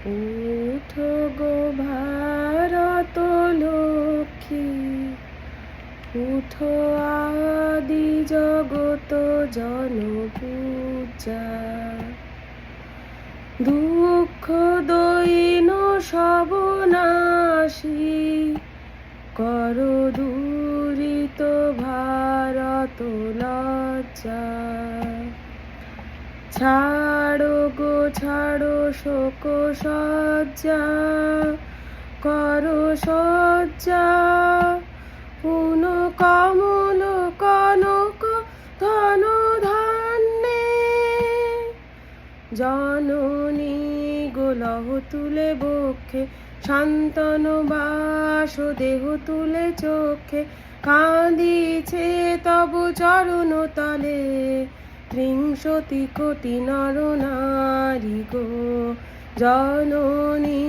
উঠো গো ভারত লক্ষ্মী, উঠো আদি জগত জনপূজা। দুঃখ দৈন সব নাশী, করো দূরিত ভারত লজ্জা। ছাড়ো গো ছাড়ো শোক সজ্জা, করো সজ্জা। পুন কমল কনক ধন ধান্যে, জননী গোলহ তুলে বক্ষে, শান্তনু বাস দেহ তুলে চোখে। কাঁদিছে তব চরণ তলে, ত্রিংশতি কোটি নর নারী গো। জননী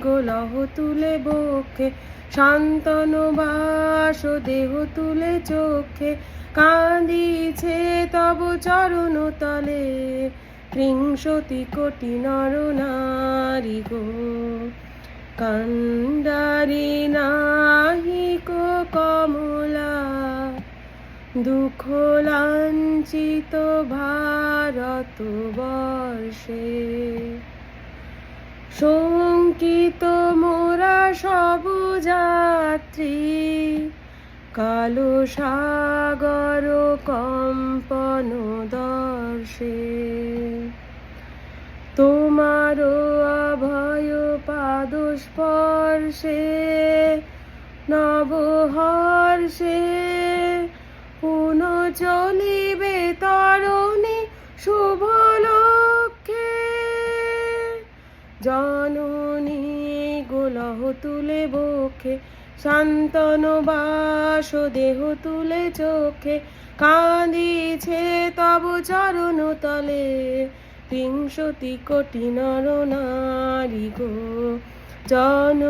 গোলহ তুলে বক্ষে, শান্তনু বাস দেহ তুলে চোখে। কাঁদিছে তব চরণ তলে, ত্রিংশতি কোটি নর নারী গো। কান্ডারি নাহিক কমলা, দুঃখ লাঞ্ছিত ভারত বর্ষে। শঙ্কিত মোরা সব যাত্রী, কালো সাগর কম্পন দর্শে। তোমার অভয় পাদ স্পর্শে, নবহর্ষে। পুন চলিবে তরণী শুভ লক্ষ্যে, জননী গোলহ তুলে বক্ষে, শান্তনু বাস দেহ তুলে চোখে। কাঁদিছে তব চরণ তলে, ত্রিংশতি কোটি নর নারী গো। জন